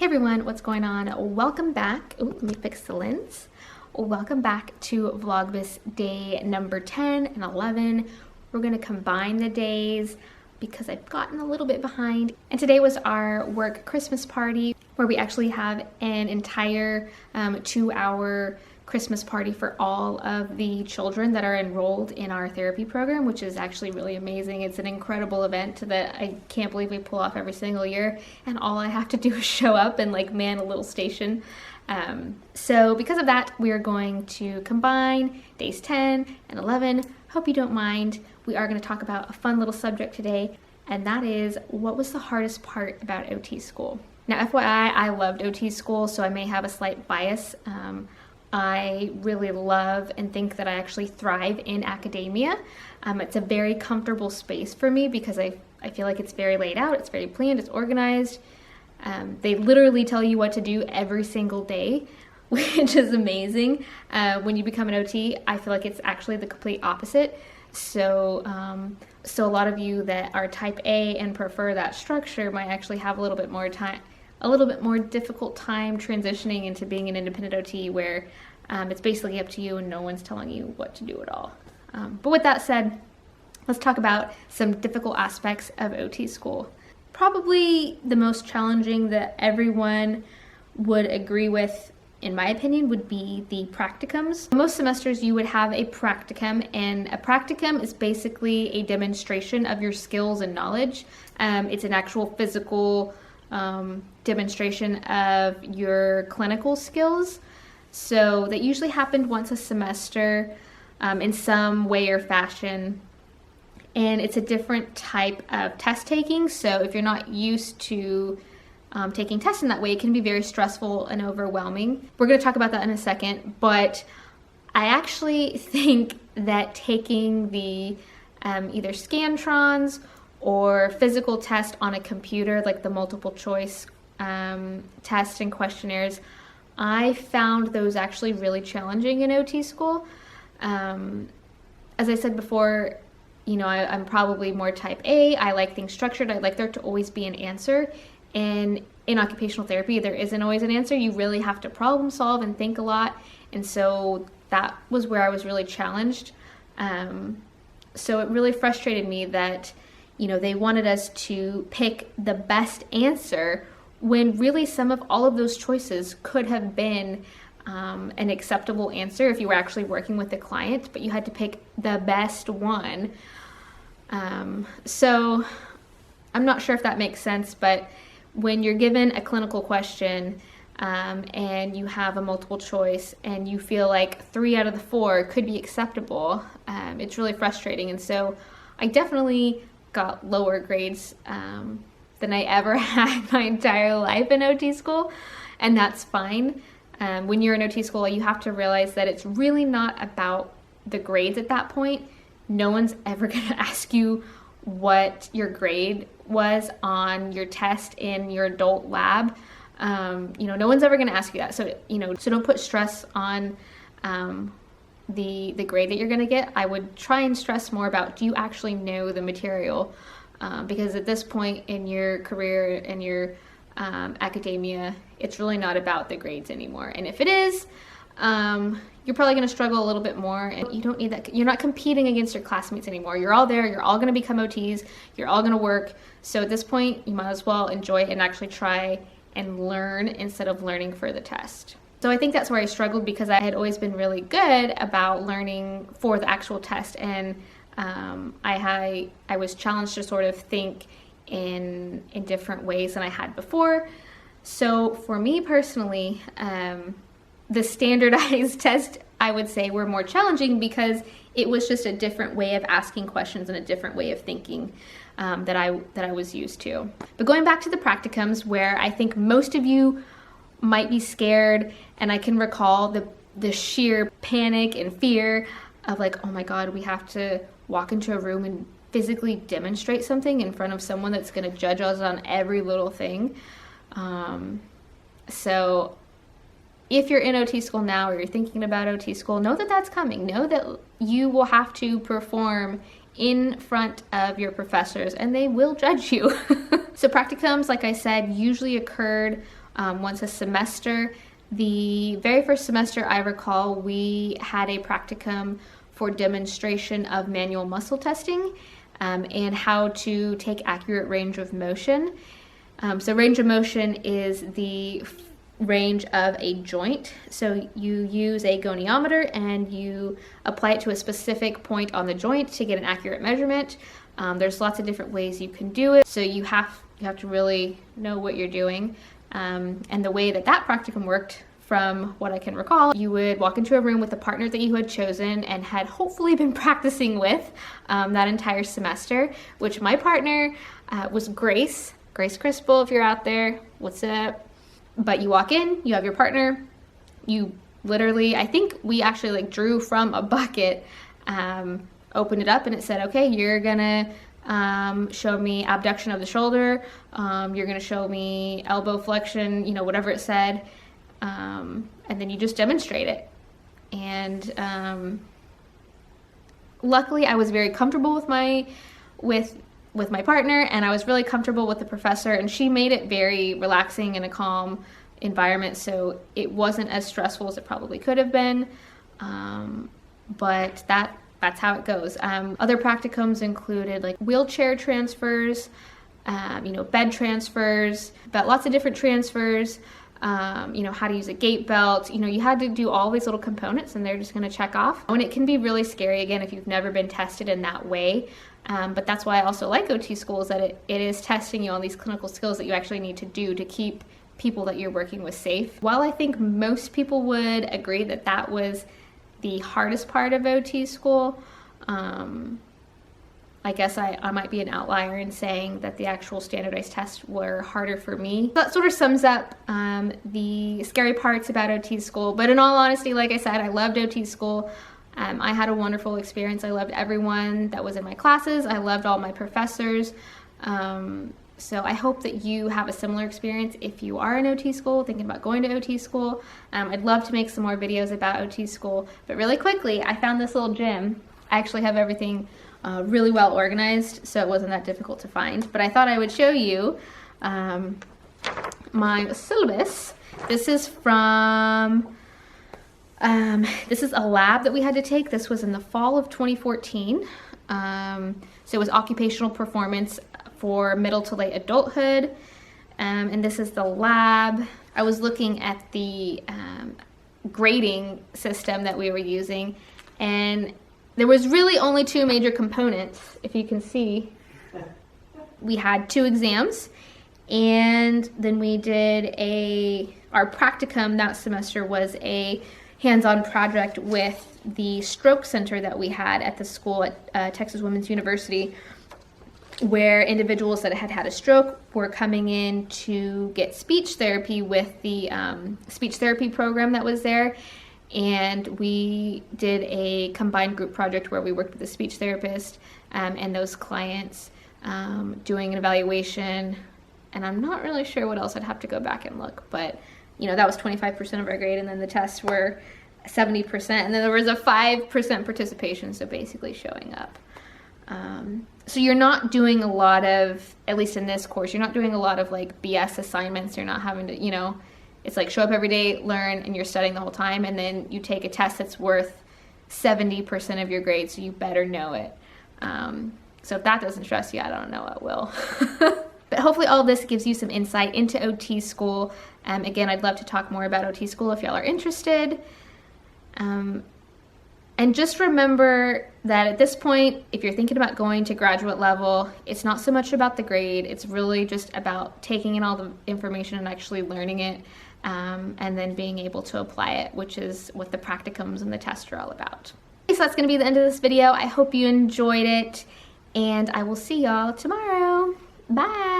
Hey everyone, what's going on? Welcome back. Oh, let me fix the lens. Welcome back to Vlogmas day number 10 and 11. We're going to combine the days because I've gotten a little bit behind. And today was our work Christmas party where we actually have an entire 2-hour Christmas party for all of the children that are enrolled in our therapy program, which is actually really amazing. It's an incredible event that I can't believe we pull off every single year, and all I have to do is show up and like man a little station. So because of that, we are going to combine days 10 and 11. Hope you don't mind. We are going to talk about a fun little subject today, and that is what was the hardest part about OT school. Now, FYI, I loved OT school, so I may have a slight bias. I really love and think that I actually thrive in academia. It's a very comfortable space for me because I feel like it's very laid out, it's very planned, it's organized. They literally tell you what to do every single day, which is amazing. When you become an OT, I feel like it's actually the complete opposite. So a lot of you that are type A and prefer that structure might actually have a little bit more difficult time transitioning into being an independent OT where it's basically up to you and no one's telling you what to do at all. But with that said, let's talk about some difficult aspects of OT school. Probably the most challenging that everyone would agree with, in my opinion, would be the practicums. Most semesters you would have a practicum, and a practicum is basically a demonstration of your skills and knowledge. It's an actual physical demonstration of your clinical skills. So that usually happened once a semester in some way or fashion. And it's a different type of test taking. So if you're not used to taking tests in that way, it can be very stressful and overwhelming. We're going to talk about that in a second. But I actually think that taking the either Scantrons or physical test on a computer, like the multiple choice tests and questionnaires, I found those actually really challenging in OT school. As I said before, I'm probably more type A. I like things structured. I like there to always be an answer. And in occupational therapy, there isn't always an answer. You really have to problem solve and think a lot. And so that was where I was really challenged. So it really frustrated me that they wanted us to pick the best answer when really some of all of those choices could have been an acceptable answer if you were actually working with the client, but you had to pick the best one. So I'm not sure if that makes sense, but when you're given a clinical question and you have a multiple choice and you feel like 3 out of the 4 could be acceptable, it's really frustrating. And so I definitely got lower grades than I ever had my entire life in OT school, and that's fine. When you're in OT school, you have to realize that it's really not about the grades at that point. No one's ever going to ask you what your grade was on your test in your adult lab. No one's ever going to ask you that. So, so don't put stress on the grade that you're going to get. I would try and stress more about, do you actually know the material? Because at this point in your career and your academia, it's really not about the grades anymore. And if it is, you're probably going to struggle a little bit more, and you don't need that. You're not competing against your classmates anymore. You're all there. You're all going to become OTs. You're all going to work. So at this point, you might as well enjoy it and actually try and learn instead of learning for the test. So I think that's where I struggled, because I had always been really good about learning for the actual test, and I was challenged to sort of think in different ways than I had before. So for me personally, the standardized tests, I would say, were more challenging because it was just a different way of asking questions and a different way of thinking that I was used to. But going back to the practicums, where I think most of you might be scared, and I can recall the sheer panic and fear of like, oh my God, we have to walk into a room and physically demonstrate something in front of someone that's going to judge us on every little thing. So if you're in OT school now, or you're thinking about OT school, know that that's coming. Know that you will have to perform in front of your professors, and they will judge you. So practicums, like I said, usually occurred once a semester. The very first semester I recall, we had a practicum for demonstration of manual muscle testing and how to take accurate range of motion. So range of motion is the range of a joint. So you use a goniometer and you apply it to a specific point on the joint to get an accurate measurement. There's lots of different ways you can do it. So you have to really know what you're doing. And the way that practicum worked, from what I can recall, you would walk into a room with a partner that you had chosen and had hopefully been practicing with that entire semester, which my partner was Grace Crispel, if you're out there, what's up? But you walk in, you have your partner, you literally, I think we actually like drew from a bucket, opened it up, and it said, okay, you're gonna show me abduction of the shoulder, you're gonna show me elbow flexion, you know, whatever it said, and then you just demonstrate it. And luckily I was very comfortable with my partner, and I was really comfortable with the professor, and she made it very relaxing and a calm environment, so it wasn't as stressful as it probably could have been, but that's how it goes. Other practicums included like wheelchair transfers, bed transfers, but lots of different transfers, how to use a gait belt. You had to do all these little components, and they're just going to check off. And it can be really scary, again, if you've never been tested in that way. But that's why I also like OT school, is that it is testing you on these clinical skills that you actually need to do to keep people that you're working with safe. While I think most people would agree that that was the hardest part of OT school, I guess I might be an outlier in saying that the actual standardized tests were harder for me. That sort of sums up the scary parts about OT school. But in all honesty, like I said, I loved OT school. I had a wonderful experience. I loved everyone that was in my classes. I loved all my professors. So I hope that you have a similar experience if you are in OT school, thinking about going to OT school. I'd love to make some more videos about OT school. But really quickly, I found this little gym. I actually have everything really well organized, so it wasn't that difficult to find. But I thought I would show you my syllabus. This is from, this is a lab that we had to take. This was in the fall of 2014. So it was occupational performance for middle to late adulthood. And this is the lab. I was looking at the grading system that we were using, and there was really only two major components. If you can see, we had 2 exams, and then we did our practicum that semester was a hands-on project with the stroke center that we had at the school at Texas Women's University, where individuals that had a stroke were coming in to get speech therapy with the speech therapy program that was there. And we did a combined group project where we worked with a speech therapist and those clients, doing an evaluation. And I'm not really sure what else. I'd have to go back and look, but that was 25% of our grade, and then the tests were 70%, and then there was a 5% participation, so basically showing up. So you're not doing a lot of, at least in this course, you're not doing a lot of like BS assignments. You're not having to, it's like show up every day, learn, and you're studying the whole time, and then you take a test that's worth 70% of your grade, so you better know it. So if that doesn't stress you, I don't know what will. But hopefully all this gives you some insight into OT school. Again, I'd love to talk more about OT school if y'all are interested. And just remember that at this point, if you're thinking about going to graduate level, it's not so much about the grade. It's really just about taking in all the information and actually learning it, and then being able to apply it, which is what the practicums and the tests are all about. Okay, so that's going to be the end of this video. I hope you enjoyed it, and I will see y'all tomorrow. Bye.